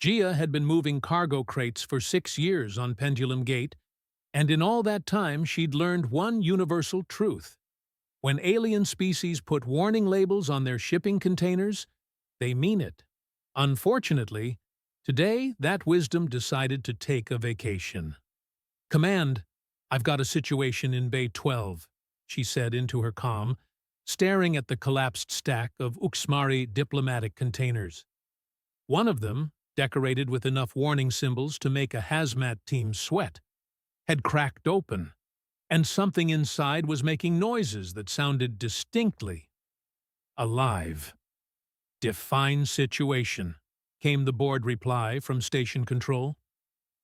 Gia had been moving cargo crates for 6 years on Pendulum Gate, and in all that time she'd learned one universal truth. When alien species put warning labels on their shipping containers, they mean it. Unfortunately, today that wisdom decided to take a vacation. "Command, I've got a situation in Bay 12, she said into her comm, staring at the collapsed stack of Uxmari diplomatic containers. One of them, decorated with enough warning symbols to make a hazmat team sweat, had cracked open, and something inside was making noises that sounded distinctly alive. "Define situation," came the board reply from station control.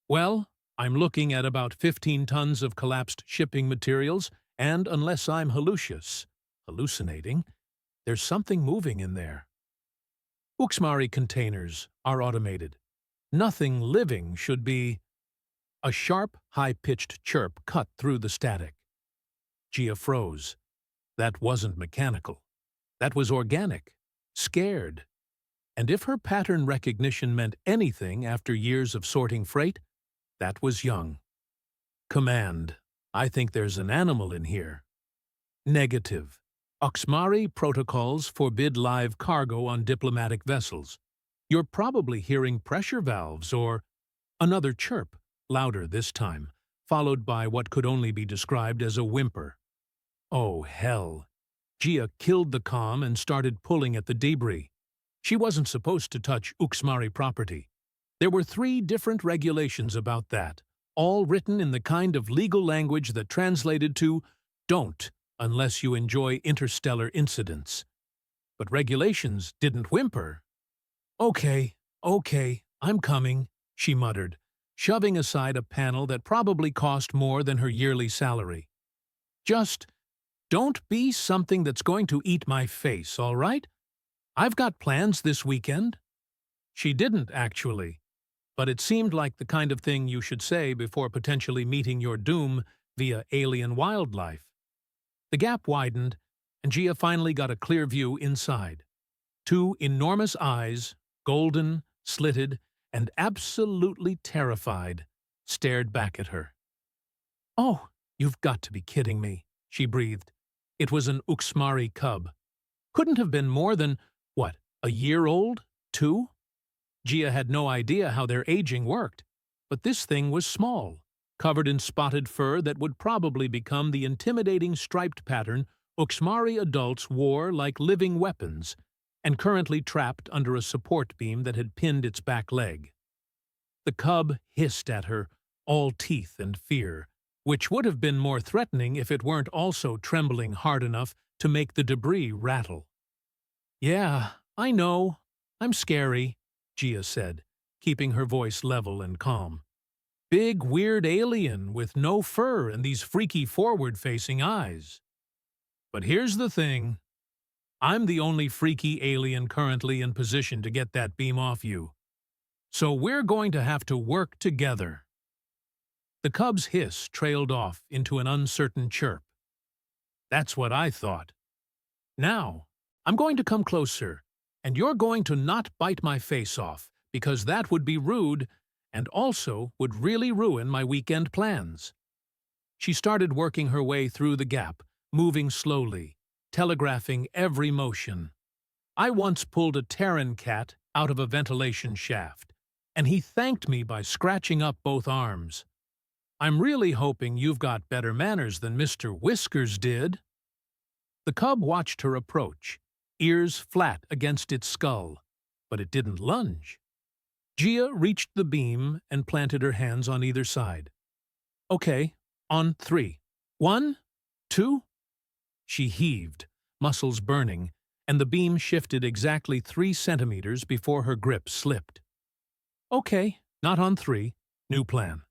"Well, I'm looking at about 15 tons of collapsed shipping materials, and unless I'm hallucinating, there's something moving in there." Uxmari containers are automated. Nothing living should be. A sharp, high-pitched chirp cut through the static. Gia froze. That wasn't mechanical. That was organic, scared. And if her pattern recognition meant anything after years of sorting freight, that was young. "Command, I think there's an animal in here." "Negative. Uxmari protocols forbid live cargo on diplomatic vessels. You're probably hearing pressure valves or..." Another chirp, louder this time, followed by what could only be described as a whimper. Oh, hell. Gia killed the comm and started pulling at the debris. She wasn't supposed to touch Uxmari property. There were 3 different regulations about that, all written in the kind of legal language that translated to "don't unless you enjoy interstellar incidents." But regulations didn't whimper. Okay, I'm coming," she muttered, shoving aside a panel that probably cost more than her yearly salary. "Just don't be something that's going to eat my face, all right? I've got plans this weekend." She didn't, actually, but it seemed like the kind of thing you should say before potentially meeting your doom via alien wildlife. The gap widened, and Gia finally got a clear view inside. 2 enormous eyes, golden, slitted, and absolutely terrified, stared back at her. "Oh, you've got to be kidding me," she breathed. It was an Uxmari cub. Couldn't have been more than, a year old? 2? Gia had no idea how their aging worked, but this thing was small, covered in spotted fur that would probably become the intimidating striped pattern Uxmari adults wore like living weapons, and currently trapped under a support beam that had pinned its back leg. The cub hissed at her, all teeth and fear, which would have been more threatening if it weren't also trembling hard enough to make the debris rattle. "Yeah, I know. I'm scary," Gia said, keeping her voice level and calm. "Big, weird alien with no fur and these freaky forward-facing eyes. But here's the thing. I'm the only freaky alien currently in position to get that beam off you. So we're going to have to work together." The cub's hiss trailed off into an uncertain chirp. "That's what I thought. Now, I'm going to come closer, and you're going to not bite my face off, because that would be rude and also would really ruin my weekend plans." She started working her way through the gap, moving slowly, telegraphing every motion. "I once pulled a Terran cat out of a ventilation shaft, and he thanked me by scratching up both arms. I'm really hoping you've got better manners than Mr. Whiskers did." The cub watched her approach, ears flat against its skull, but it didn't lunge. Gia reached the beam and planted her hands on either side. "Okay, on 3. 1, 2. She heaved, muscles burning, and the beam shifted exactly 3 centimeters before her grip slipped. "Okay, not on 3. New plan."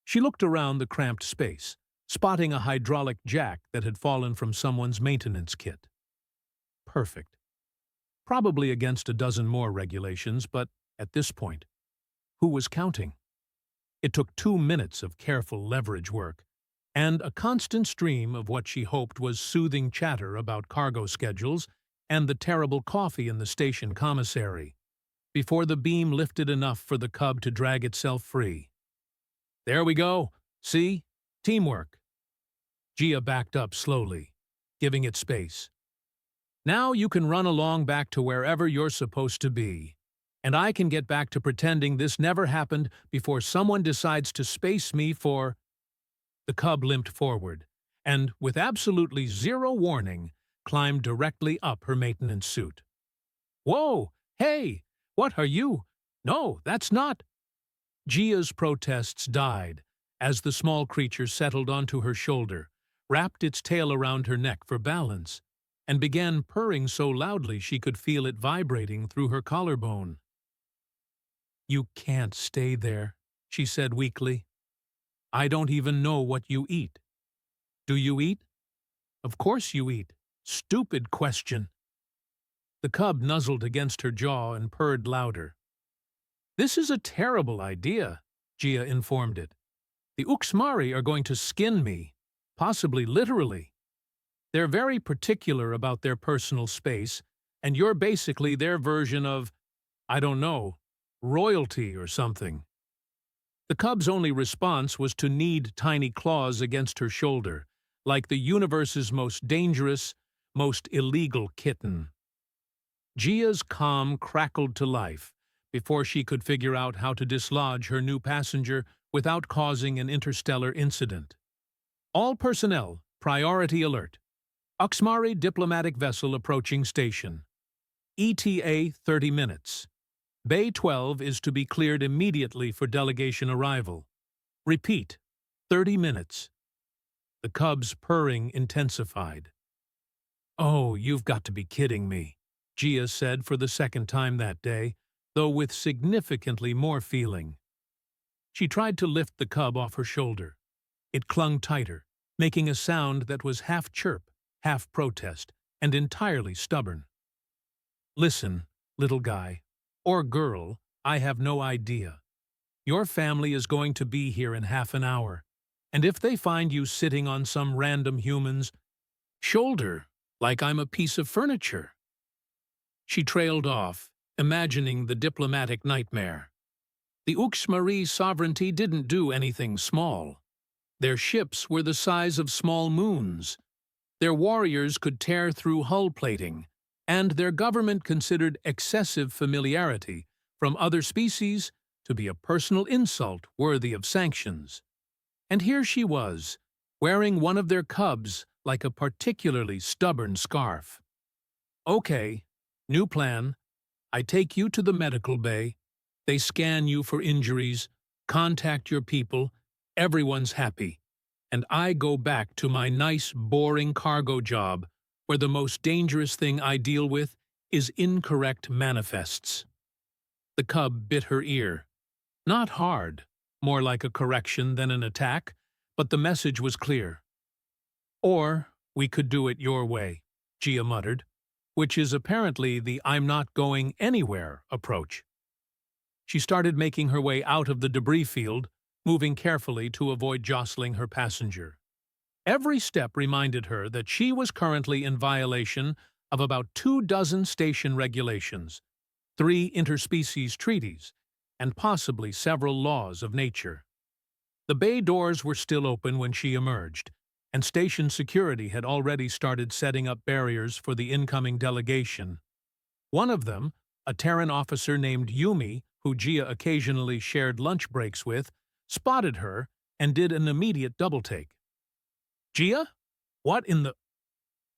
She looked around the cramped space, spotting a hydraulic jack that had fallen from someone's maintenance kit. Perfect. Probably against a dozen more regulations, but at this point, who was counting? It took 2 minutes of careful leverage work, and a constant stream of what she hoped was soothing chatter about cargo schedules and the terrible coffee in the station commissary. before the beam lifted enough for the cub to drag itself free. "There we go. See? Teamwork." Gia backed up slowly, giving it space. "Now you can run along back to wherever you're supposed to be. And I can get back to pretending this never happened before someone decides to space me for—" The cub limped forward, and, with absolutely zero warning, climbed directly up her maintenance suit. "Whoa! Hey! What are you? No, that's not—" Gia's protests died as the small creature settled onto her shoulder, wrapped its tail around her neck for balance, and began purring so loudly she could feel it vibrating through her collarbone. "You can't stay there," she said weakly. "I don't even know what you eat." "Do you eat?" "Of course you eat. Stupid question." The cub nuzzled against her jaw and purred louder. "This is a terrible idea," Gia informed it. "The Uxmari are going to skin me, possibly literally. They're very particular about their personal space, and you're basically their version of, I don't know, royalty or something." The cub's only response was to knead tiny claws against her shoulder, like the universe's most dangerous, most illegal kitten. Gia's calm crackled to life before she could figure out how to dislodge her new passenger without causing an interstellar incident. "All personnel, priority alert. Uxmari diplomatic vessel approaching station. ETA 30 minutes. Bay 12 is to be cleared immediately for delegation arrival. Repeat, 30 minutes." The cub's purring intensified. "Oh, you've got to be kidding me," Gia said for the second time that day, though with significantly more feeling. She tried to lift the cub off her shoulder. It clung tighter, making a sound that was half chirp, half protest, and entirely stubborn. "Listen, little guy, or girl, I have no idea. Your family is going to be here in half an hour, and if they find you sitting on some random human's shoulder like I'm a piece of furniture—" She trailed off, imagining the diplomatic nightmare. The Uxmari sovereignty didn't do anything small. Their ships were the size of small moons. Their warriors could tear through hull plating, and their government considered excessive familiarity from other species to be a personal insult worthy of sanctions. And here she was, wearing one of their cubs like a particularly stubborn scarf. "Okay, new plan. I take you to the medical bay. They scan you for injuries, contact your people, everyone's happy. And I go back to my nice, boring cargo job, where the most dangerous thing I deal with is incorrect manifests." The cub bit her ear. Not hard, more like a correction than an attack, but the message was clear. "Or we could do it your way," Gia muttered, which is apparently the "I'm not going anywhere" approach. She started making her way out of the debris field, moving carefully to avoid jostling her passenger. Every step reminded her that she was currently in violation of about 24 station regulations, 3 interspecies treaties, and possibly several laws of nature. The bay doors were still open when she emerged, and station security had already started setting up barriers for the incoming delegation. One of them, a Terran officer named Yumi, who Gia occasionally shared lunch breaks with, spotted her and did an immediate double-take. "Gia? What in the—"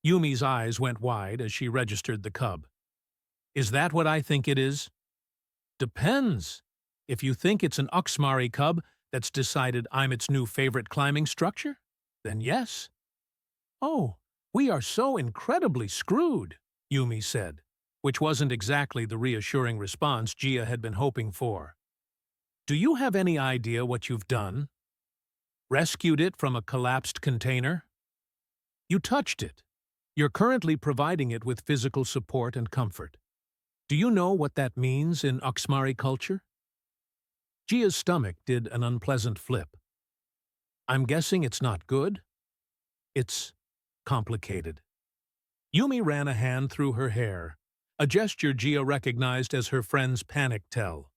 Yumi's eyes went wide as she registered the cub. "Is that what I think it is?" "Depends. If you think it's an Uxmari cub that's decided I'm its new favorite climbing structure, then yes." "Oh, we are so incredibly screwed," Yumi said, which wasn't exactly the reassuring response Gia had been hoping for. "Do you have any idea what you've done? Rescued it from a collapsed container? You touched it. You're currently providing it with physical support and comfort. Do you know what that means in Uxmari culture?" Gia's stomach did an unpleasant flip. "I'm guessing it's not good?" "It's complicated." Yumi ran a hand through her hair, a gesture Gia recognized as her friend's panic tell.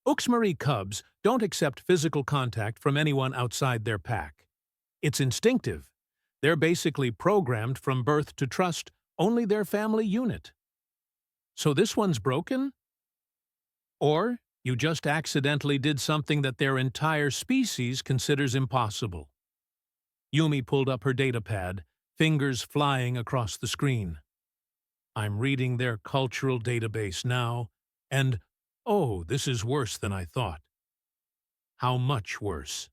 Uxmari cubs don't accept physical contact from anyone outside their pack. It's instinctive. They're basically programmed from birth to trust only their family unit. So this one's broken? Or you just accidentally did something that their entire species considers impossible. Yumi pulled up her datapad, fingers flying across the screen. I'm reading their cultural database now, and oh, this is worse than I thought. How much worse?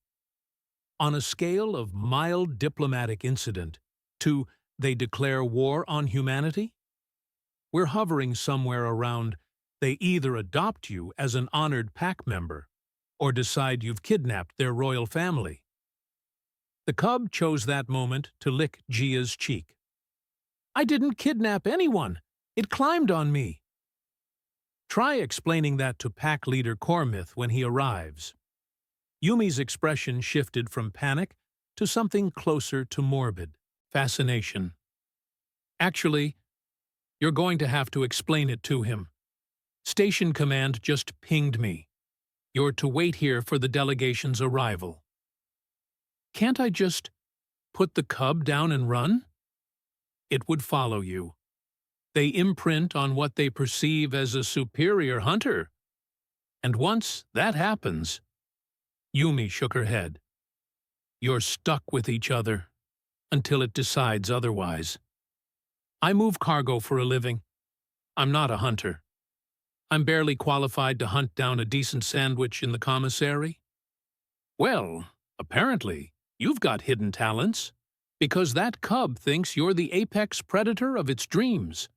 On a scale of mild diplomatic incident to they declare war on humanity? We're hovering somewhere around they either adopt you as an honored pack member or decide you've kidnapped their royal family. The cub chose that moment to lick Gia's cheek. I didn't kidnap anyone. It climbed on me. Try explaining that to pack leader Cormouth when he arrives. Yumi's expression shifted from panic to something closer to morbid fascination. Actually, you're going to have to explain it to him. Station command just pinged me. You're to wait here for the delegation's arrival. Can't I just put the cub down and run? It would follow you. They imprint on what they perceive as a superior hunter. And once that happens, Yumi shook her head. You're stuck with each other until it decides otherwise. I move cargo for a living. I'm not a hunter. I'm barely qualified to hunt down a decent sandwich in the commissary. Well, apparently, you've got hidden talents, because that cub thinks you're the apex predator of its dreams.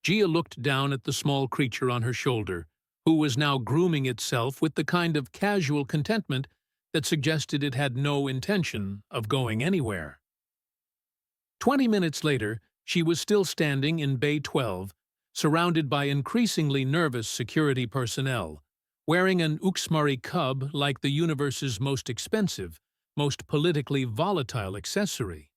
Gia looked down at the small creature on her shoulder, who was now grooming itself with the kind of casual contentment that suggested it had no intention of going anywhere. 20 minutes later, she was still standing in Bay 12, surrounded by increasingly nervous security personnel, wearing an Uxmari cub like the universe's most expensive, most politically volatile accessory.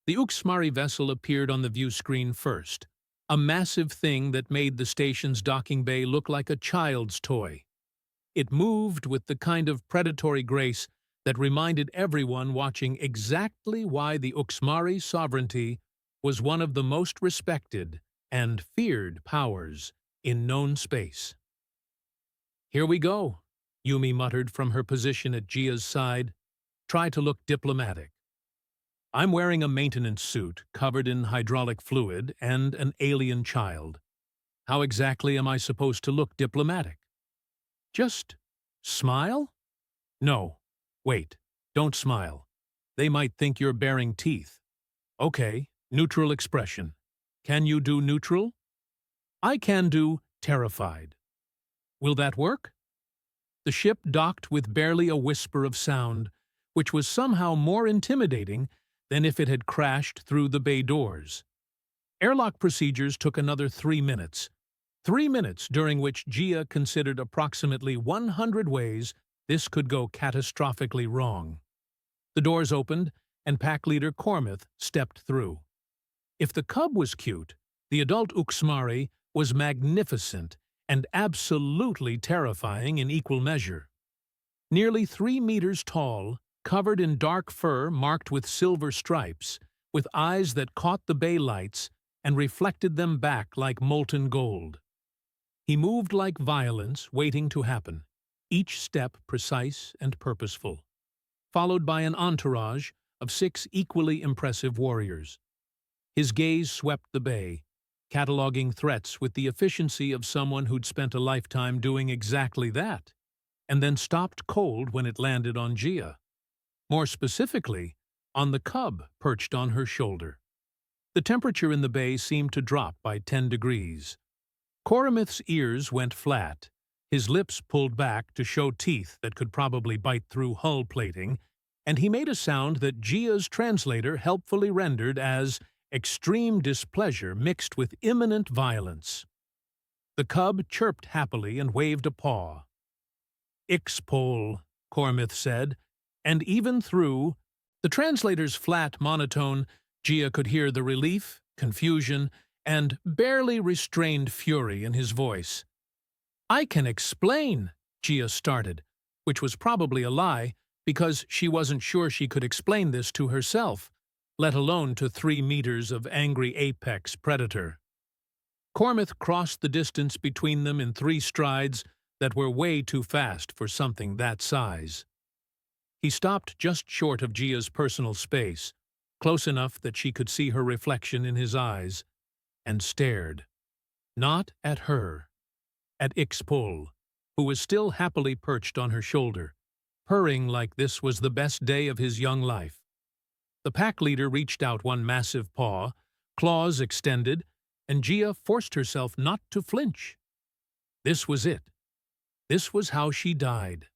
The Uxmari vessel appeared on the view screen first, a massive thing that made the station's docking bay look like a child's toy. It moved with the kind of predatory grace that reminded everyone watching exactly why the Uxmari sovereignty was one of the most respected and feared powers in known space. Here we go, Yumi muttered from her position at Gia's side. Try to look diplomatic. I'm wearing a maintenance suit covered in hydraulic fluid and an alien child. How exactly am I supposed to look diplomatic? Just smile? No, wait, don't smile. They might think you're baring teeth. Okay, neutral expression. Can you do neutral? I can do terrified. Will that work? The ship docked with barely a whisper of sound, which was somehow more intimidating than if it had crashed through the bay doors. Airlock procedures took another 3 minutes. 3 minutes during which Gia considered approximately 100 ways this could go catastrophically wrong. The doors opened, and pack leader Cormouth stepped through. If the cub was cute, the adult Uxmari was magnificent and absolutely terrifying in equal measure. Nearly 3 meters tall, covered in dark fur marked with silver stripes, with eyes that caught the bay lights and reflected them back like molten gold. He moved like violence waiting to happen, each step precise and purposeful, followed by an entourage of 6 equally impressive warriors. His gaze swept the bay, cataloging threats with the efficiency of someone who'd spent a lifetime doing exactly that, and then stopped cold when it landed on Gia. More specifically, on the cub perched on her shoulder. The temperature in the bay seemed to drop by 10 degrees. Cormouth's ears went flat, his lips pulled back to show teeth that could probably bite through hull plating, and he made a sound that Gia's translator helpfully rendered as extreme displeasure mixed with imminent violence. The cub chirped happily and waved a paw. Expole, Cormouth said, and even through the translator's flat monotone, Gia could hear the relief, confusion, and barely restrained fury in his voice. "I can explain," Gia started, which was probably a lie, because she wasn't sure she could explain this to herself, let alone to 3 meters of angry apex predator. Cormouth crossed the distance between them in 3 strides that were way too fast for something that size. He stopped just short of Gia's personal space, close enough that she could see her reflection in his eyes, and stared. Not at her. At Expole, who was still happily perched on her shoulder, purring like this was the best day of his young life. The pack leader reached out one massive paw, claws extended, and Gia forced herself not to flinch. This was it. This was how she died.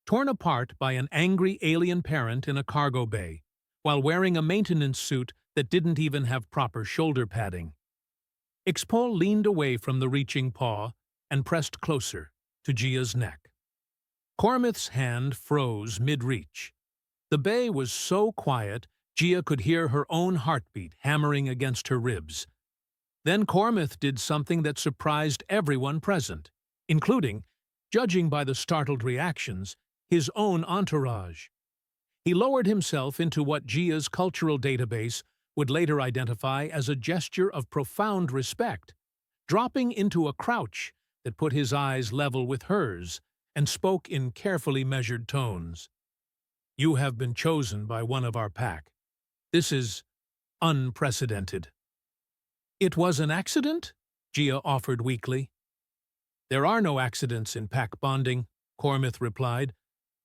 Torn apart by an angry alien parent in a cargo bay, while wearing a maintenance suit that didn't even have proper shoulder padding. Expole leaned away from the reaching paw and pressed closer to Gia's neck. Cormouth's hand froze mid-reach. The bay was so quiet, Gia could hear her own heartbeat hammering against her ribs. Then Cormouth did something that surprised everyone present, including, judging by the startled reactions, his own entourage. He lowered himself into what Gia's cultural database would later identify as a gesture of profound respect, dropping into a crouch that put his eyes level with hers, and spoke in carefully measured tones. "You have been chosen by one of our pack. This is unprecedented." "It was an accident?" Gia offered weakly. "There are no accidents in pack bonding," Cormouth replied,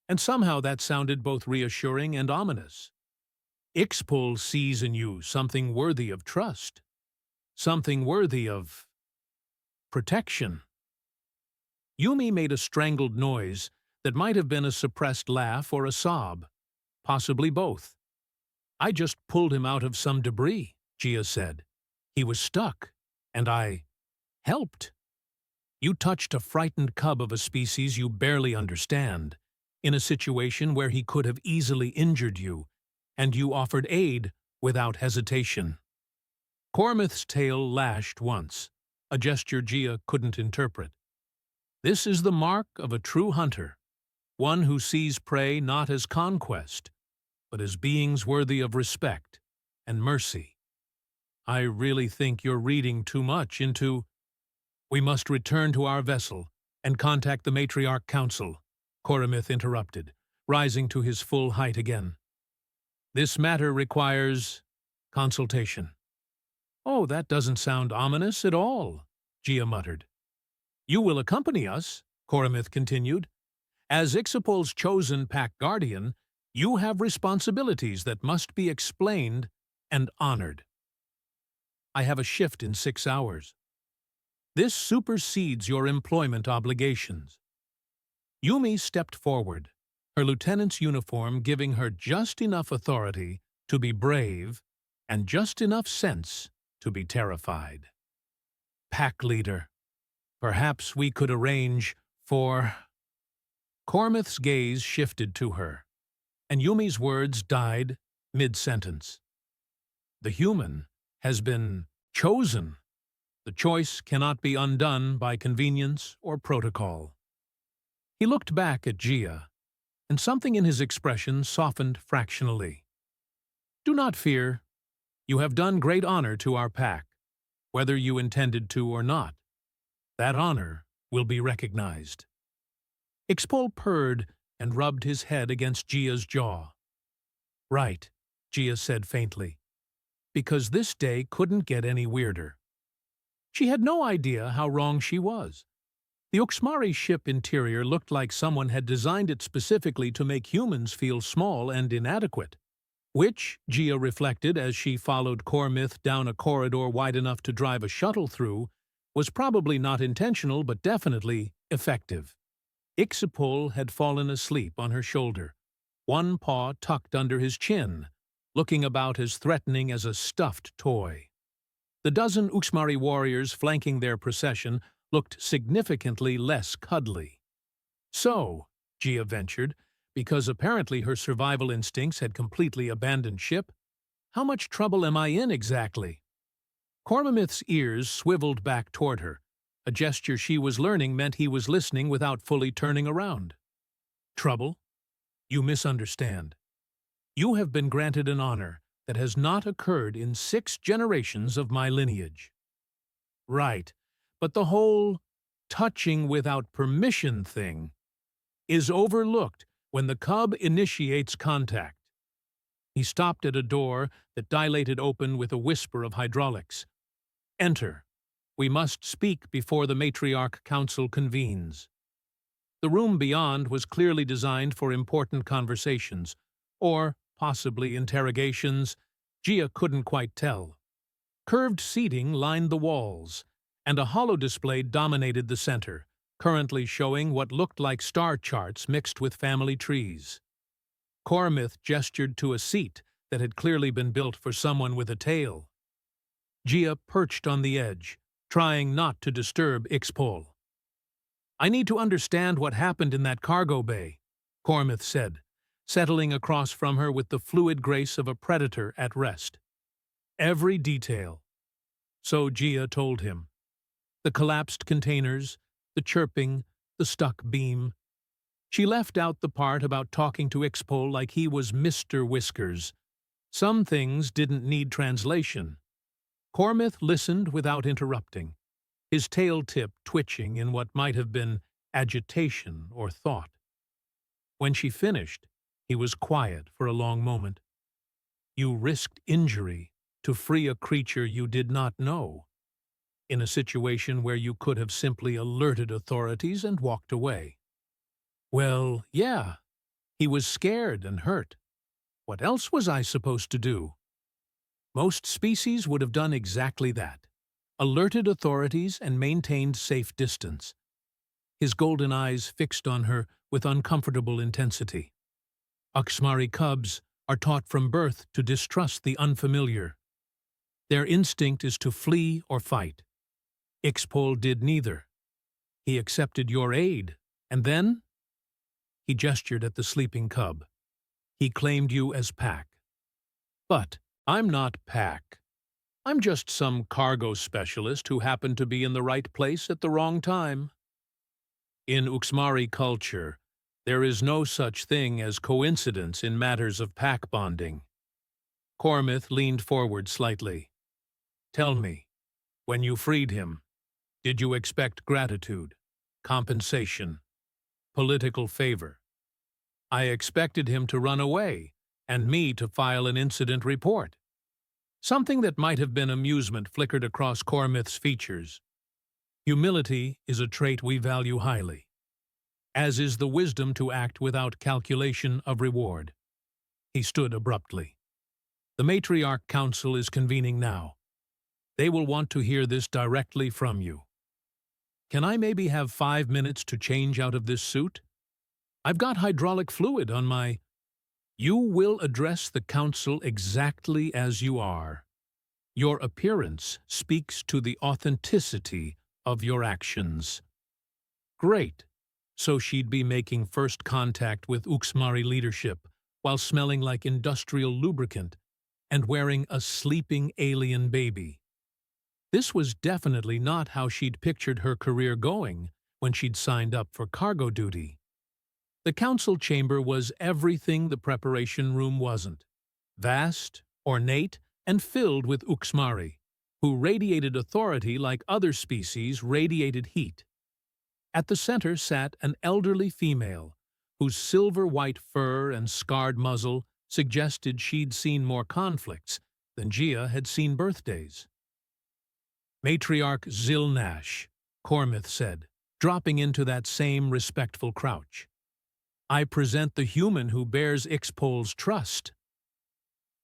and somehow that sounded both reassuring and ominous. "Expole sees in you something worthy of trust, something worthy of protection." Yumi made a strangled noise that might have been a suppressed laugh or a sob, possibly both. "I just pulled him out of some debris," Gia said. "He was stuck, and I helped." "You touched a frightened cub of a species you barely understand, in a situation where he could have easily injured you, and you offered aid without hesitation." Cormouth's tail lashed once, a gesture Gia couldn't interpret. This is the mark of a true hunter, one who sees prey not as conquest, but as beings worthy of respect and mercy. "I really think you're reading too much into—" "We must return to our vessel and contact the Matriarch Council," Cormouth interrupted, rising to his full height again. "This matter requires consultation." "Oh, that doesn't sound ominous at all," Gia muttered. "You will accompany us," Cormouth continued. "As Expole's chosen pack guardian, you have responsibilities that must be explained and honored." "I have a shift in 6 hours." "This supersedes your employment obligations." Yumi stepped forward, her lieutenant's uniform giving her just enough authority to be brave and just enough sense to be terrified. "Pack leader, perhaps we could arrange for—" Cormouth's gaze shifted to her, and Yumi's words died mid-sentence. "The human has been chosen. The choice cannot be undone by convenience or protocol." He looked back at Gia, and something in his expression softened fractionally. "Do not fear. You have done great honor to our pack, whether you intended to or not. That honor will be recognized." Expole purred and rubbed his head against Gia's jaw. "Right," Gia said faintly, "because this day couldn't get any weirder." She had no idea how wrong she was. The Uxmari ship interior looked like someone had designed it specifically to make humans feel small and inadequate, which, Gia reflected as she followed Cormouth down a corridor wide enough to drive a shuttle through, was probably not intentional but definitely effective. Expole had fallen asleep on her shoulder, one paw tucked under his chin, looking about as threatening as a stuffed toy. The dozen Uxmari warriors flanking their procession looked significantly less cuddly. "So," Gia ventured, because apparently her survival instincts had completely abandoned ship, "how much trouble am I in exactly?" Cormouth's ears swiveled back toward her. A gesture she was learning meant he was listening without fully turning around. Trouble? You misunderstand. You have been granted an honor that has not occurred in 6 generations of my lineage. Right, but the whole touching without permission thing is overlooked when the cub initiates contact. He stopped at a door that dilated open with a whisper of hydraulics. Enter. We must speak before the matriarch council convenes. The room beyond was clearly designed for important conversations, or possibly interrogations. Gia couldn't quite tell. Curved seating lined the walls, and a holodisplay dominated the center, currently showing what looked like star charts mixed with family trees. Cormouth gestured to a seat that had clearly been built for someone with a tail. Gia perched on the edge, trying not to disturb Expole. I need to understand what happened in that cargo bay, Cormouth said, settling across from her with the fluid grace of a predator at rest. Every detail. So Gia told him. The collapsed containers, the chirping, the stuck beam. She left out the part about talking to Expole like he was Mr. Whiskers. Some things didn't need translation. Cormouth listened without interrupting, his tail tip twitching in what might have been agitation or thought. When she finished, he was quiet for a long moment. You risked injury to free a creature you did not know, in a situation where you could have simply alerted authorities and walked away. Well, yeah, he was scared and hurt. What else was I supposed to do? Most species would have done exactly that, alerted authorities and maintained safe distance. His golden eyes fixed on her with uncomfortable intensity. Uxmari cubs are taught from birth to distrust the unfamiliar. Their instinct is to flee or fight. Expole did neither. He accepted your aid, and then? He gestured at the sleeping cub. He claimed you as Pack. But I'm not Pack. I'm just some cargo specialist who happened to be in the right place at the wrong time. In Uxmari culture, there is no such thing as coincidence in matters of pack bonding. Cormouth leaned forward slightly. Tell me, when you freed him, did you expect gratitude, compensation, political favor? I expected him to run away, and me to file an incident report. Something that might have been amusement flickered across Cormouth's features. Humility is a trait we value highly, as is the wisdom to act without calculation of reward. He stood abruptly. The Matriarch Council is convening now. They will want to hear this directly from you. Can I maybe have 5 minutes to change out of this suit? I've got hydraulic fluid on my... You will address the council exactly as you are. Your appearance speaks to the authenticity of your actions. Great. So she'd be making first contact with Uxmari leadership while smelling like industrial lubricant and wearing a sleeping alien baby. This was definitely not how she'd pictured her career going when she'd signed up for cargo duty. The council chamber was everything the preparation room wasn't. Vast, ornate, and filled with Uxmari, who radiated authority like other species radiated heat. At the center sat an elderly female, whose silver-white fur and scarred muzzle suggested she'd seen more conflicts than Gia had seen birthdays. Matriarch Zilnash, Cormouth said, dropping into that same respectful crouch. I present the human who bears Expole's trust.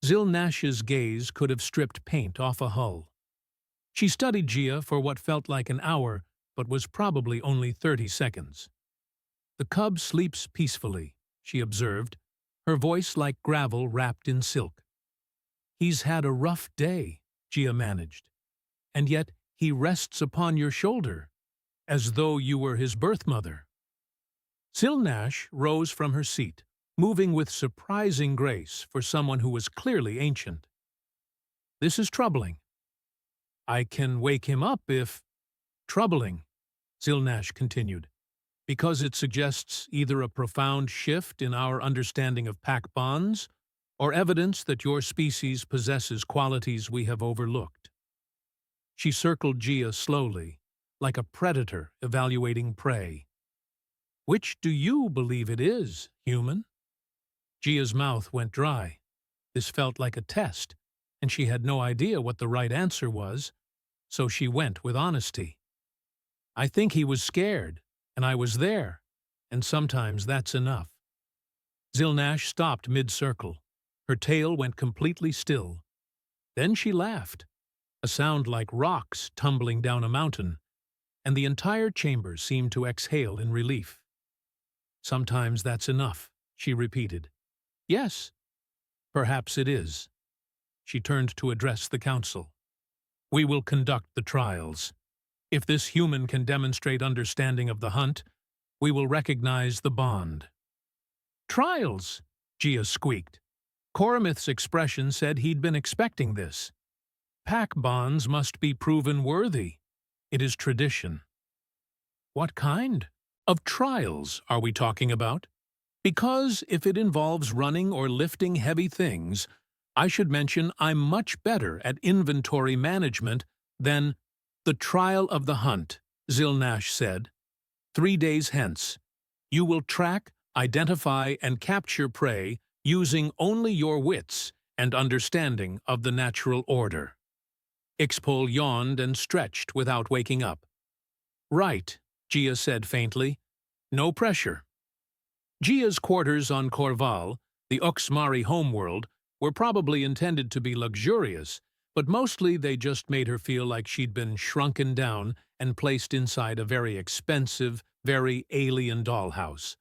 Zilnash's gaze could have stripped paint off a hull. She studied Gia for what felt like an hour, but was probably only 30 seconds. The cub sleeps peacefully, she observed, her voice like gravel wrapped in silk. He's had a rough day, Gia managed, and yet he rests upon your shoulder, as though you were his birth mother. Zilnash rose from her seat, moving with surprising grace for someone who was clearly ancient. This is troubling. I can wake him up if— Troubling, Zilnash continued, because it suggests either a profound shift in our understanding of pack bonds or evidence that your species possesses qualities we have overlooked. She circled Gia slowly, like a predator evaluating prey. Which do you believe it is, human? Gia's mouth went dry. This felt like a test, and she had no idea what the right answer was, so she went with honesty. I think he was scared, and I was there, and sometimes that's enough. Zilnash stopped mid-circle. Her tail went completely still. Then she laughed, a sound like rocks tumbling down a mountain, and the entire chamber seemed to exhale in relief. Sometimes that's enough, she repeated. Yes, perhaps it is. She turned to address the council. We will conduct the trials. If this human can demonstrate understanding of the hunt, we will recognize the bond. Trials, Gia squeaked. Cormouth's expression said he'd been expecting this. Pack bonds must be proven worthy. It is tradition. What kind of trials are we talking about? Because if it involves running or lifting heavy things, I should mention I'm much better at inventory management than— The trial of the hunt, Zilnash said. 3 days hence, you will track, identify, and capture prey using only your wits and understanding of the natural order. Expole yawned and stretched without waking up. Right, Gia said faintly. No pressure. Gia's quarters on Corval, the Uxmari homeworld, were probably intended to be luxurious, but mostly they just made her feel like she'd been shrunken down and placed inside a very expensive, very alien dollhouse.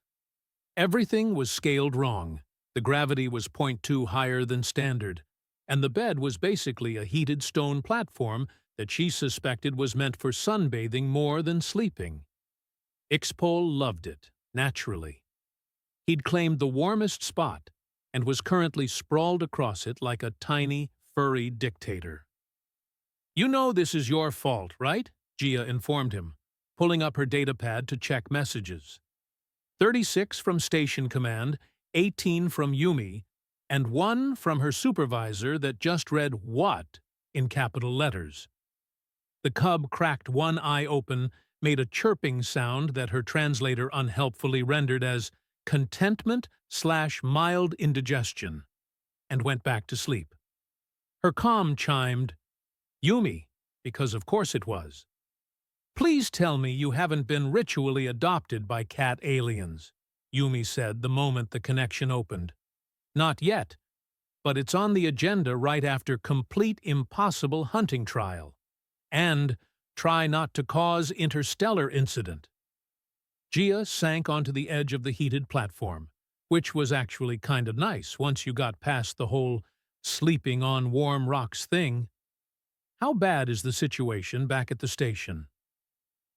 Everything was scaled wrong. The gravity was 0.2 higher than standard, and the bed was basically a heated stone platform that she suspected was meant for sunbathing more than sleeping. Expole loved it, naturally. He'd claimed the warmest spot and was currently sprawled across it like a tiny, furry dictator. You know this is your fault, right? Gia informed him, pulling up her datapad to check messages. 36 from Station Command, 18 from Yumi, and 1 from her supervisor that just read "What" in capital letters. The cub cracked one eye open, made a chirping sound that her translator unhelpfully rendered as contentment/mild indigestion, and went back to sleep. Her comm chimed, Yumi, because of course it was. Please tell me you haven't been ritually adopted by cat aliens, Yumi said the moment the connection opened. Not yet, but it's on the agenda right after complete impossible hunting trial. And try not to cause interstellar incident. Gia sank onto the edge of the heated platform, which was actually kind of nice once you got past the whole sleeping on warm rocks thing. How bad is the situation back at the station?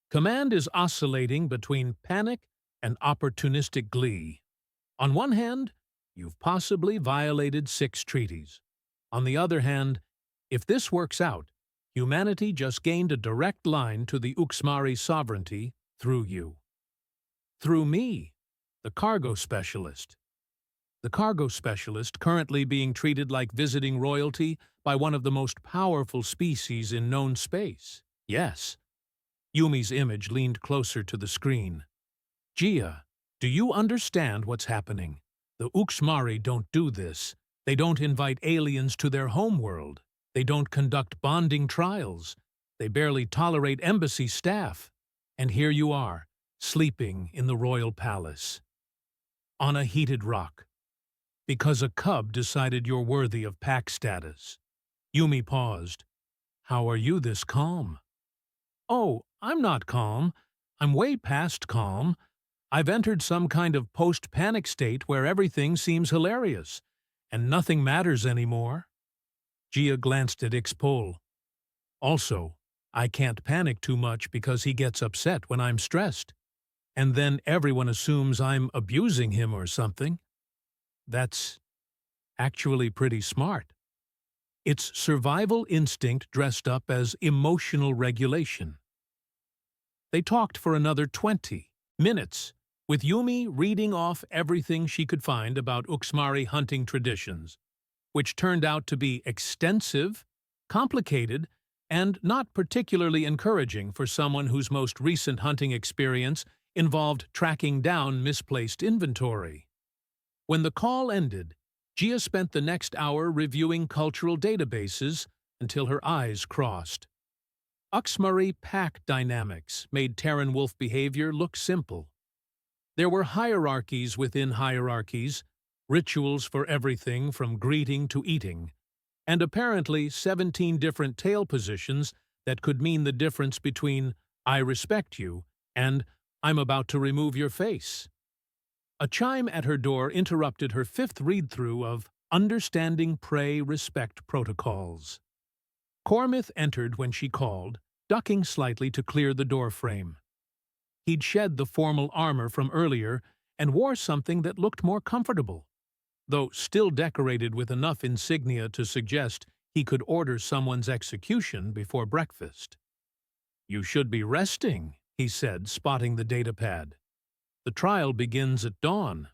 Command is oscillating between panic and opportunistic glee. On one hand, you've possibly violated 6 treaties. On the other hand, if this works out, humanity just gained a direct line to the Uxmari sovereignty through you. Through me, the cargo specialist. The cargo specialist currently being treated like visiting royalty by one of the most powerful species in known space. Yes. Yumi's image leaned closer to the screen. Gia, do you understand what's happening? The Uxmari don't do this. They don't invite aliens to their homeworld. They don't conduct bonding trials. They barely tolerate embassy staff. And here you are, sleeping in the royal palace. On a heated rock. Because a cub decided you're worthy of pack status. Yumi paused. How are you this calm? Oh, I'm not calm. I'm way past calm. I've entered some kind of post-panic state where everything seems hilarious, and nothing matters anymore. Gia glanced at Expole. Also, I can't panic too much because he gets upset when I'm stressed. And then everyone assumes I'm abusing him or something. That's actually pretty smart. It's survival instinct dressed up as emotional regulation. They talked for another 20 minutes, with Yumi reading off everything she could find about Uxmari hunting traditions, which turned out to be extensive, complicated, and not particularly encouraging for someone whose most recent hunting experience involved tracking down misplaced inventory. When the call ended, Gia spent the next hour reviewing cultural databases until her eyes crossed. Uxmari pack dynamics made Terran wolf behavior look simple. There were hierarchies within hierarchies, rituals for everything from greeting to eating, and apparently 17 different tail positions that could mean the difference between "I respect you" and "I'm about to remove your face." A chime at her door interrupted her fifth read-through of Understanding Prey Respect Protocols. Cormouth entered when she called, ducking slightly to clear the door frame. He'd shed the formal armor from earlier and wore something that looked more comfortable, though still decorated with enough insignia to suggest he could order someone's execution before breakfast. "You should be resting," he said, spotting the datapad. "The trial begins at dawn."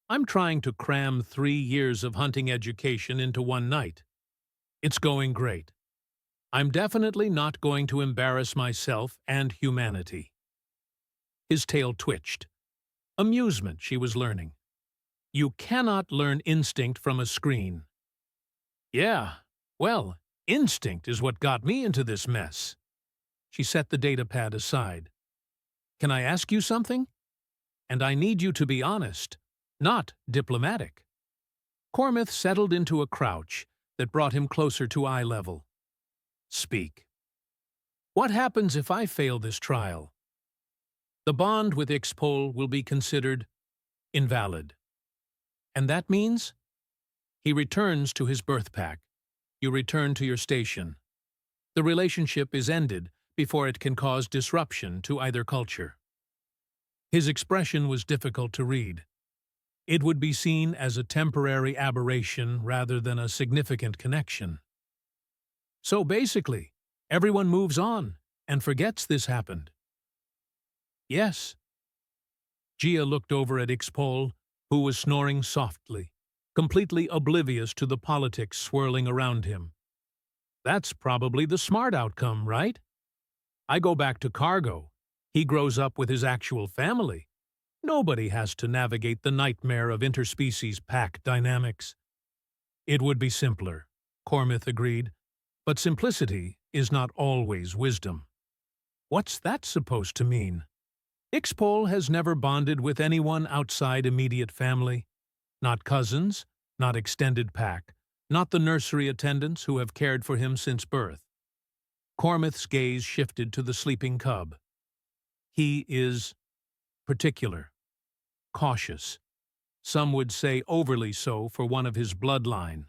"I'm trying to cram 3 years of hunting education into one night. It's going great. I'm definitely not going to embarrass myself and humanity." His tail twitched. Amusement, she was learning. You cannot learn instinct from a screen. "Yeah, well, instinct is what got me into this mess." She set the datapad aside. "Can I ask you something? And I need you to be honest, not diplomatic." Cormouth settled into a crouch that brought him closer to eye level. "Speak. What happens if I fail this trial?" "The bond with Expole will be considered invalid." "And that means?" "He returns to his birth pack. You return to your station. The relationship is ended before it can cause disruption to either culture." His expression was difficult to read. It would be seen as a temporary aberration rather than a significant connection. "So basically, everyone moves on and forgets this happened." "Yes." Gia looked over at Expole, who was snoring softly, completely oblivious to the politics swirling around him. "That's probably the smart outcome, right? I go back to cargo. He grows up with his actual family. Nobody has to navigate the nightmare of interspecies pack dynamics." "It would be simpler," Cormouth agreed, "but simplicity is not always wisdom." "What's that supposed to mean?" Expole has never bonded with anyone outside immediate family. Not cousins, not extended pack, not the nursery attendants who have cared for him since birth. Cormouth's gaze shifted to the sleeping cub. "He is particular, cautious. Some would say overly so for one of his bloodline.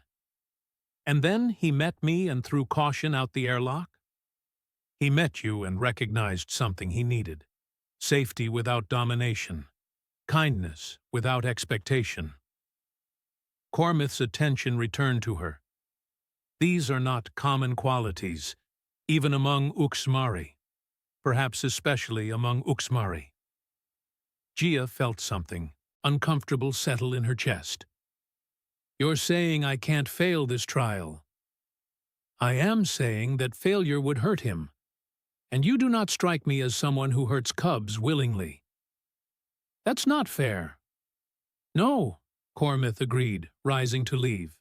And then he met me and threw caution out the airlock?" "He met you and recognized something he needed. Safety without domination. Kindness without expectation." Cormouth's attention returned to her. "These are not common qualities, even among Uxmari. Perhaps especially among Uxmari." Gia felt something uncomfortable settle in her chest. "You're saying I can't fail this trial." "I am saying that failure would hurt him, and you do not strike me as someone who hurts cubs willingly." "That's not fair." "No," Cormouth agreed, rising to leave.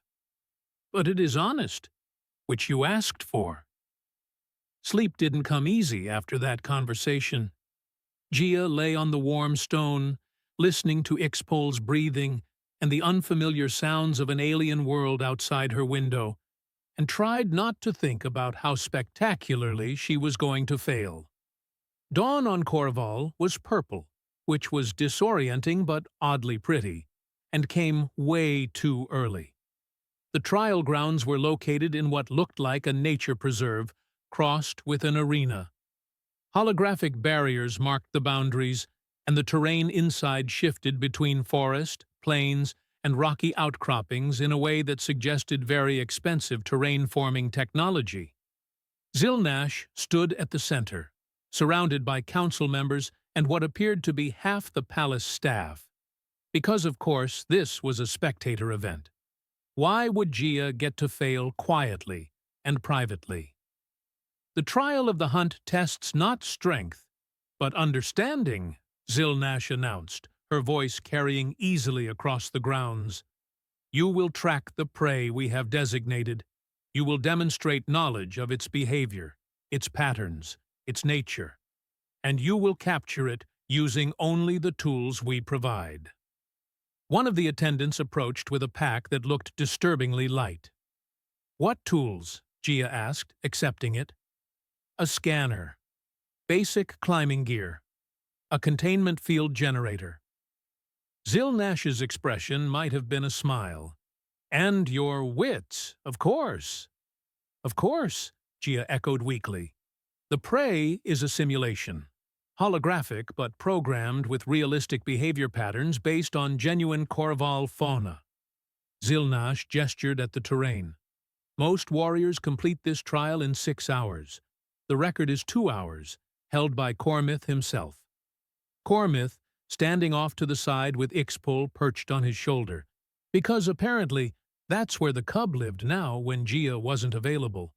"But it is honest, which you asked for." Sleep didn't come easy after that conversation. Gia lay on the warm stone, listening to Expole's breathing and the unfamiliar sounds of an alien world outside her window, and tried not to think about how spectacularly she was going to fail. Dawn on Corval was purple, which was disorienting but oddly pretty, and came way too early. The trial grounds were located in what looked like a nature preserve, crossed with an arena. Holographic barriers marked the boundaries, and the terrain inside shifted between forest, plains, and rocky outcroppings in a way that suggested very expensive terrain-forming technology. Zilnash stood at the center, surrounded by council members and what appeared to be half the palace staff. Because, of course, this was a spectator event. Why would Gia get to fail quietly and privately? The trial of the hunt tests not strength, but understanding, Zilnash announced, her voice carrying easily across the grounds. You will track the prey we have designated. You will demonstrate knowledge of its behavior, its patterns, its nature, and you will capture it using only the tools we provide. One of the attendants approached with a pack that looked disturbingly light. What tools? Gia asked, accepting it. A scanner, basic climbing gear, a containment field generator. Zilnash's expression might have been a smile. And your wits, of course. Of course, Gia echoed weakly. The prey is a simulation. Holographic but programmed with realistic behavior patterns based on genuine Corval fauna. Zilnash gestured at the terrain. Most warriors complete this trial in 6 hours. The record is 2 hours, held by Cormouth himself. Cormouth, standing off to the side with Expole perched on his shoulder, because apparently that's where the cub lived now when Gia wasn't available,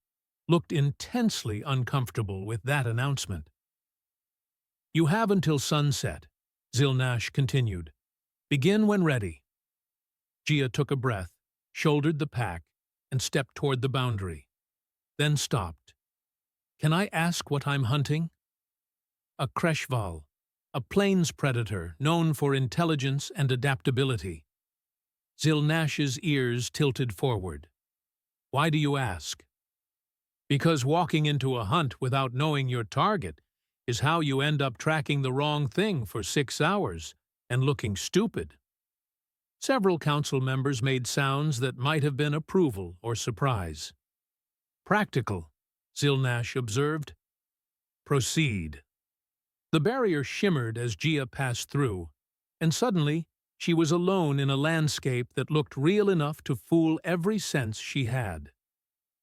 looked intensely uncomfortable with that announcement. You have until sunset, Zilnash continued. Begin when ready. Gia took a breath, shouldered the pack, and stepped toward the boundary. Then stopped. Can I ask what I'm hunting? A Kreshval, a plains predator known for intelligence and adaptability. Zilnash's ears tilted forward. Why do you ask? Because walking into a hunt without knowing your target is how you end up tracking the wrong thing for 6 hours and looking stupid. Several council members made sounds that might have been approval or surprise. Practical, Zilnash observed. Proceed. The barrier shimmered as Gia passed through, and suddenly she was alone in a landscape that looked real enough to fool every sense she had.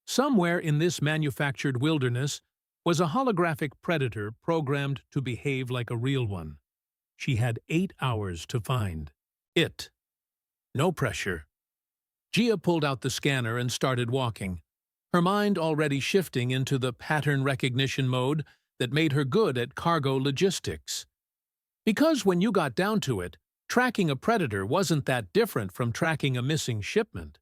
Somewhere in this manufactured wilderness was a holographic predator programmed to behave like a real one. She had 8 hours to find it. No pressure. Gia pulled out the scanner and started walking, her mind already shifting into the pattern recognition mode that made her good at cargo logistics. Because when you got down to it, tracking a predator wasn't that different from tracking a missing shipment.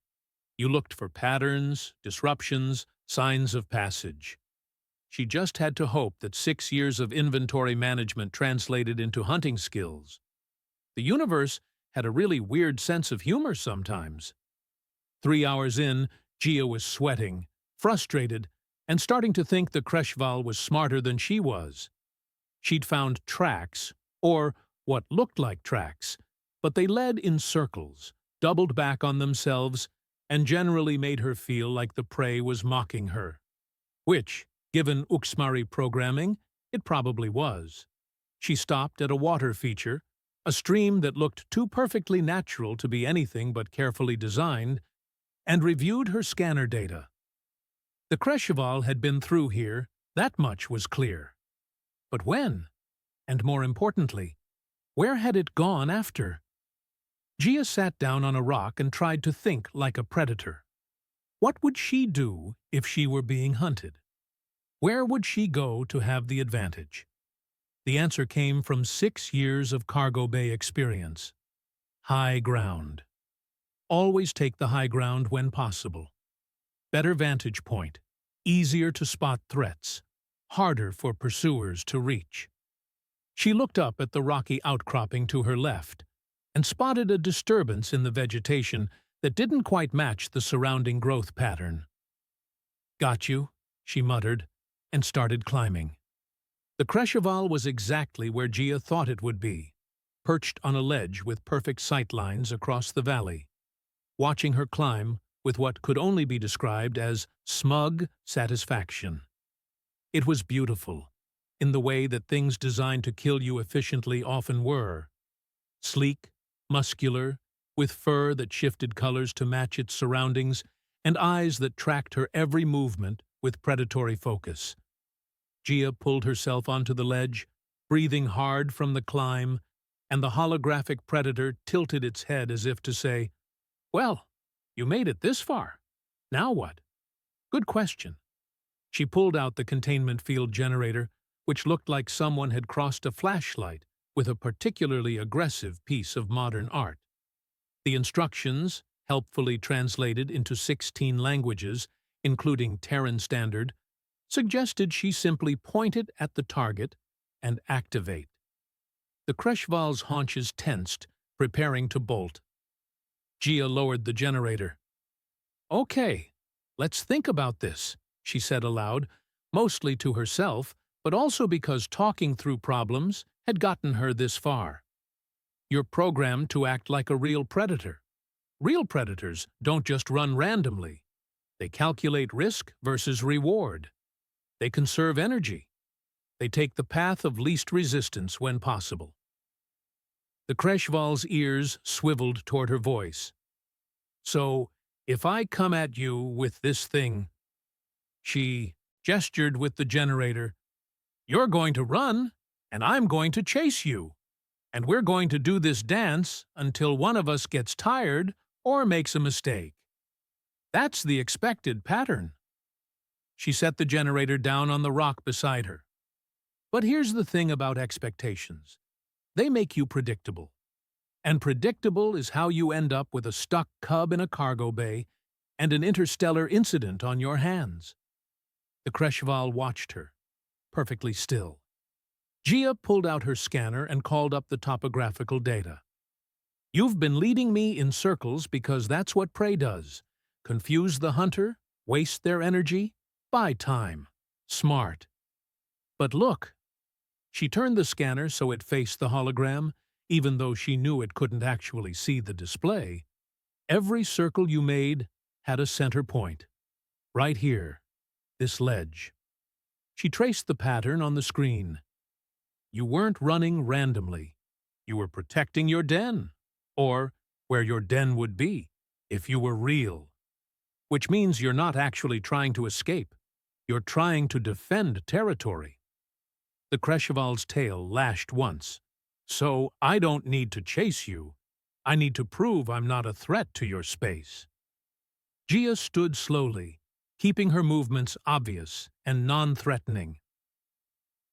You looked for patterns, disruptions, signs of passage. She just had to hope that 6 years of inventory management translated into hunting skills. The universe had a really weird sense of humor sometimes. 3 hours in, Gia was sweating, frustrated, and starting to think the Kreshval was smarter than she was. She'd found tracks, or what looked like tracks, but they led in circles, doubled back on themselves, and generally made her feel like the prey was mocking her. Which, given Uxmari programming, it probably was. She stopped at a water feature, a stream that looked too perfectly natural to be anything but carefully designed, and reviewed her scanner data. The Kreshval had been through here, that much was clear. But when? And more importantly, where had it gone after? Gia sat down on a rock and tried to think like a predator. What would she do if she were being hunted? Where would she go to have the advantage? The answer came from 6 years of cargo bay experience. High ground. Always take the high ground when possible. Better vantage point, easier to spot threats, harder for pursuers to reach. She looked up at the rocky outcropping to her left and spotted a disturbance in the vegetation that didn't quite match the surrounding growth pattern. Got you, she muttered, and started climbing. The Kreshval was exactly where Gia thought it would be, perched on a ledge with perfect sight lines across the valley, watching her climb with what could only be described as smug satisfaction. It was beautiful, in the way that things designed to kill you efficiently often were. Sleek, muscular, with fur that shifted colors to match its surroundings and eyes that tracked her every movement with predatory focus. Gia pulled herself onto the ledge, breathing hard from the climb, and the holographic predator tilted its head as if to say, "Well, you made it this far. Now what?" "Good question." She pulled out the containment field generator, which looked like someone had crossed a flashlight with a particularly aggressive piece of modern art. The instructions, helpfully translated into 16 languages, including Terran Standard, suggested she simply point it at the target and activate. The Kreshval's haunches tensed, preparing to bolt. Gia lowered the generator. "Okay, let's think about this," she said aloud, mostly to herself, but also because talking through problems had gotten her this far. "You're programmed to act like a real predator. Real predators don't just run randomly. They calculate risk versus reward. They conserve energy. They take the path of least resistance when possible." The Kreshval's ears swiveled toward her voice. "So, if I come at you with this thing," she gestured with the generator, "you're going to run, and I'm going to chase you. And we're going to do this dance until one of us gets tired or makes a mistake. That's the expected pattern." She set the generator down on the rock beside her. But here's the thing about expectations. They make you predictable. And predictable is how you end up with a stuck cub in a cargo bay and an interstellar incident on your hands. The Kreshval watched her, perfectly still. Gia pulled out her scanner and called up the topographical data. "You've been leading me in circles because that's what prey does. Confuse the hunter, waste their energy, buy time. Smart. But look." She turned the scanner so it faced the hologram, even though she knew it couldn't actually see the display. "Every circle you made had a center point. Right here. This ledge." She traced the pattern on the screen. "You weren't running randomly. You were protecting your den, or where your den would be, if you were real. Which means you're not actually trying to escape. You're trying to defend territory." The Kreshval's tail lashed once. "So I don't need to chase you. I need to prove I'm not a threat to your space." Gia stood slowly, keeping her movements obvious and non-threatening.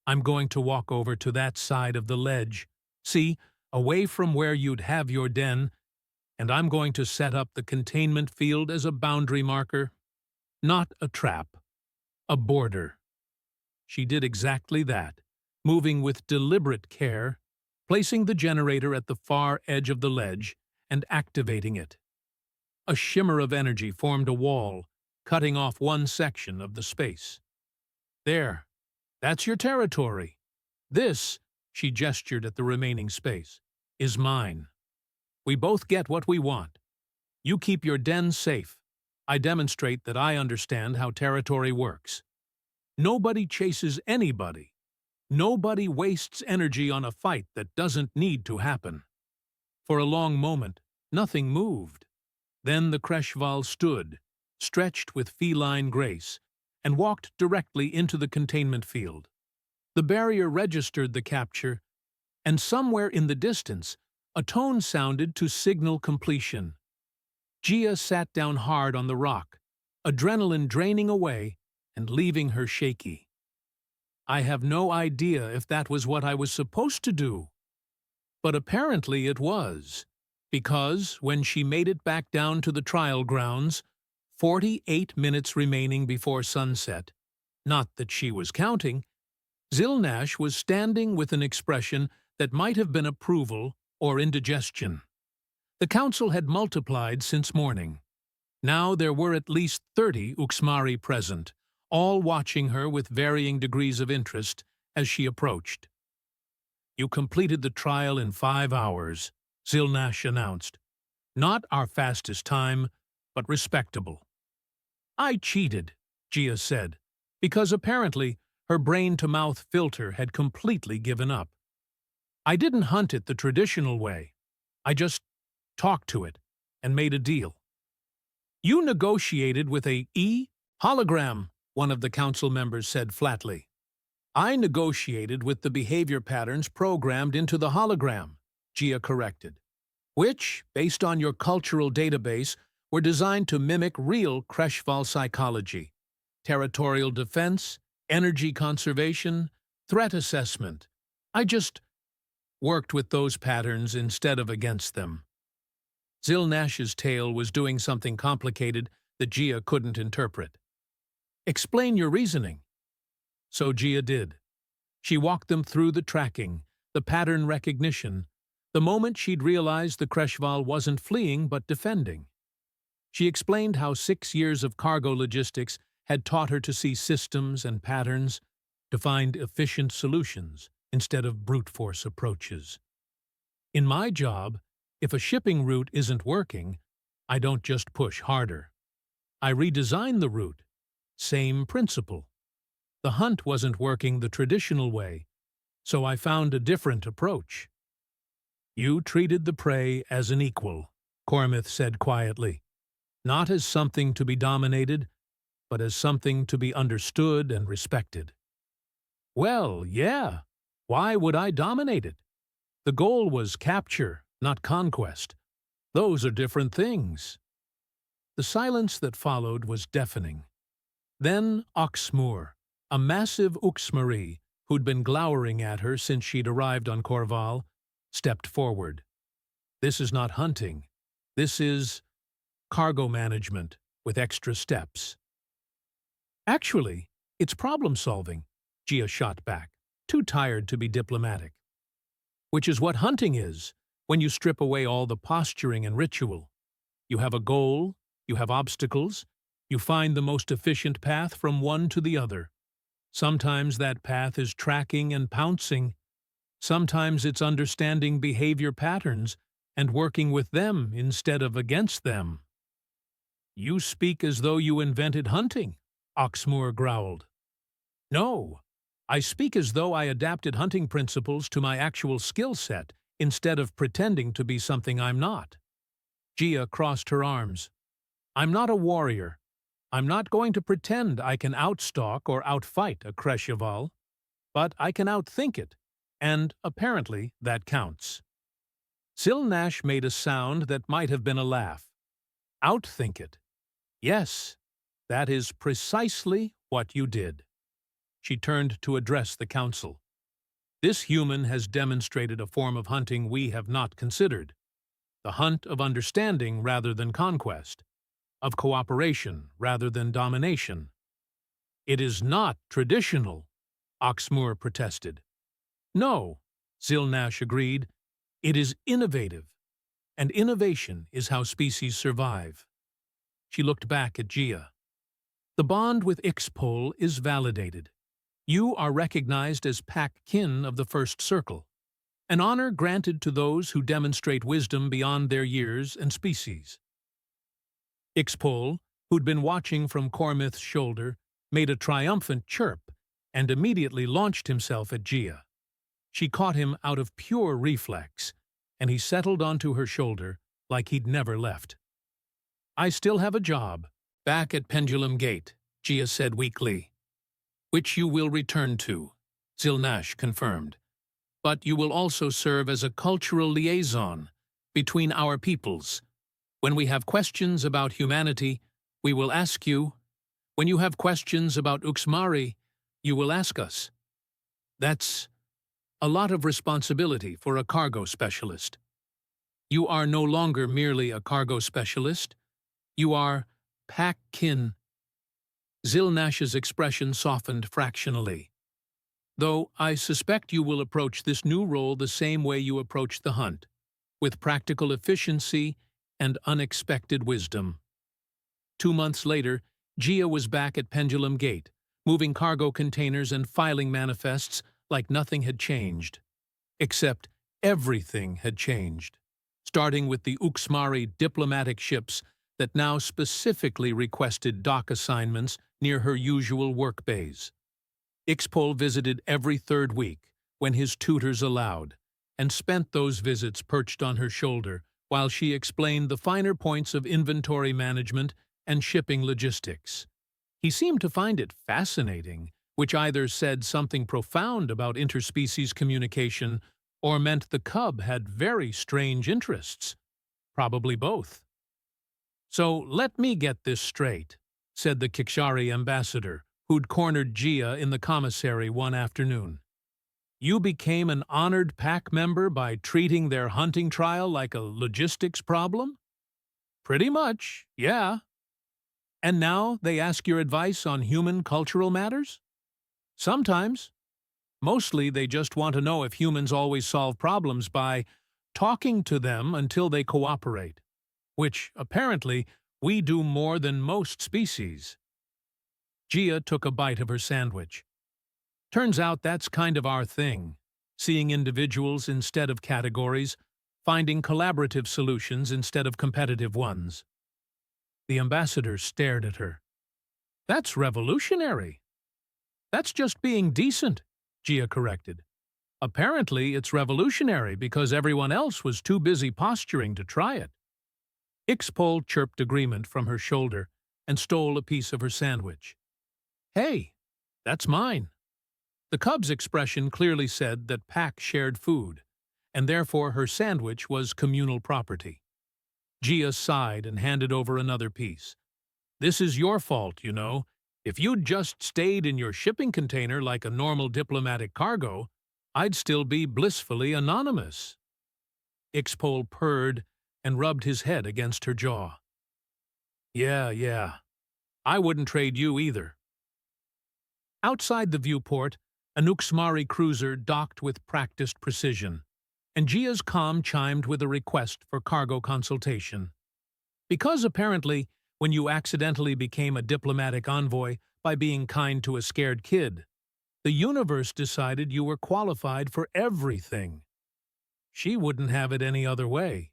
"I'm going to walk over to that side of the ledge, see, away from where you'd have your den, and I'm going to set up the containment field as a boundary marker. Not a trap. A border." She did exactly that, moving with deliberate care, placing the generator at the far edge of the ledge and activating it. A shimmer of energy formed a wall, cutting off one section of the space. "There. That's your territory. This," she gestured at the remaining space, "is mine. We both get what we want. You keep your den safe. I demonstrate that I understand how territory works. Nobody chases anybody. Nobody wastes energy on a fight that doesn't need to happen." For a long moment, nothing moved. Then the Kreshval stood, stretched with feline grace, and walked directly into the containment field. The barrier registered the capture, and somewhere in the distance, a tone sounded to signal completion. Gia sat down hard on the rock, adrenaline draining away and leaving her shaky. I have no idea if that was what I was supposed to do. But apparently it was, because when she made it back down to the trial grounds, 48 minutes remaining before sunset, not that she was counting, Zilnash was standing with an expression that might have been approval or indigestion. The council had multiplied since morning. Now there were at least 30 Uxmari present, all watching her with varying degrees of interest as she approached. "You completed the trial in 5 hours, Zilnash announced. "Not our fastest time, but respectable." "I cheated," Gia said, because apparently her brain-to-mouth filter had completely given up. "I didn't hunt it the traditional way. I just talked to it, and made a deal. "You negotiated with a hologram," one of the council members said flatly. "I negotiated with the behavior patterns programmed into the hologram," Gia corrected, "which, based on your cultural database, were designed to mimic real HFY psychology, territorial defense, energy conservation, threat assessment. I just worked with those patterns instead of against them." Zilnash's tale was doing something complicated that Gia couldn't interpret. "Explain your reasoning." So Gia did. She walked them through the tracking, the pattern recognition, the moment she'd realized the HFY wasn't fleeing but defending. She explained how 6 years of cargo logistics had taught her to see systems and patterns, to find efficient solutions instead of brute force approaches. "In my job, if a shipping route isn't working, I don't just push harder. I redesign the route. Same principle. The hunt wasn't working the traditional way, so I found a different approach." "You treated the prey as an equal," Cormouth said quietly. "Not as something to be dominated, but as something to be understood and respected." "Well, yeah. Why would I dominate it? The goal was capture, not conquest. Those are different things." The silence that followed was deafening. Then Oxmoor, a massive Uxmari who'd been glowering at her since she'd arrived on Corval, stepped forward. "This is not hunting. This is cargo management with extra steps." "Actually, it's problem-solving," Gia shot back, too tired to be diplomatic. "Which is what hunting is, when you strip away all the posturing and ritual. You have a goal, you have obstacles, you find the most efficient path from one to the other. Sometimes that path is tracking and pouncing. Sometimes it's understanding behavior patterns and working with them instead of against them." "You speak as though you invented hunting," Oxmoor growled. "No, I speak as though I adapted hunting principles to my actual skill set instead of pretending to be something I'm not." Gia crossed her arms. "I'm not a warrior. I'm not going to pretend I can outstalk or outfight a HFY, but I can outthink it, and apparently that counts." Zilnash made a sound that might have been a laugh. "Outthink it? Yes, that is precisely what you did." She turned to address the council. "This human has demonstrated a form of hunting we have not considered. The hunt of understanding rather than conquest, of cooperation rather than domination." "It is not traditional," Oxmoor protested. "No," Zilnash agreed, "it is innovative, and innovation is how species survive." She looked back at Gia. "The bond with Expole is validated. You are recognized as pack kin of the first circle, an honor granted to those who demonstrate wisdom beyond their years and species." Expole, who'd been watching from Cormouth's shoulder, made a triumphant chirp and immediately launched himself at Gia. She caught him out of pure reflex, and he settled onto her shoulder like he'd never left. "I still have a job, back at Pendulum Gate," Gia said weakly. "Which you will return to," Zilnash confirmed. "But you will also serve as a cultural liaison between our peoples. When we have questions about humanity, we will ask you. When you have questions about Uxmari, you will ask us. That's a lot of responsibility for a cargo specialist. You are no longer merely a cargo specialist. You are pack kin." Zilnash's expression softened fractionally. "Though I suspect you will approach this new role the same way you approached the hunt, with practical efficiency and unexpected wisdom." 2 months later, Gia was back at Pendulum Gate, moving cargo containers and filing manifests like nothing had changed. Except everything had changed, starting with the Uxmari diplomatic ships that now specifically requested dock assignments near her usual work bays. Expole visited every 3rd week, when his tutors allowed, and spent those visits perched on her shoulder while she explained the finer points of inventory management and shipping logistics. He seemed to find it fascinating, which either said something profound about interspecies communication or meant the cub had very strange interests. Probably both. "So let me get this straight," said the Kikshari ambassador, who'd cornered Gia in the commissary one afternoon. "You became an honored pack member by treating their hunting trial like a logistics problem?" "Pretty much, yeah." "And now they ask your advice on human cultural matters?" "Sometimes. Mostly they just want to know if humans always solve problems by talking to them until they cooperate, which, apparently, we do more than most species." Gia took a bite of her sandwich. "Turns out that's kind of our thing, seeing individuals instead of categories, finding collaborative solutions instead of competitive ones." The ambassador stared at her. "That's revolutionary." "That's just being decent," Gia corrected. "Apparently it's revolutionary because everyone else was too busy posturing to try it." Expole chirped agreement from her shoulder and stole a piece of her sandwich. "Hey, that's mine." The cub's expression clearly said that Pack shared food, and therefore her sandwich was communal property. Gia sighed and handed over another piece. "This is your fault, you know. If you'd just stayed in your shipping container like a normal diplomatic cargo, I'd still be blissfully anonymous." Expole purred and rubbed his head against her jaw. Yeah. I wouldn't trade you either." Outside the viewport, a Nuxmari cruiser docked with practiced precision, and Gia's comm chimed with a request for cargo consultation. Because apparently, when you accidentally became a diplomatic envoy by being kind to a scared kid, the universe decided you were qualified for everything. She wouldn't have it any other way.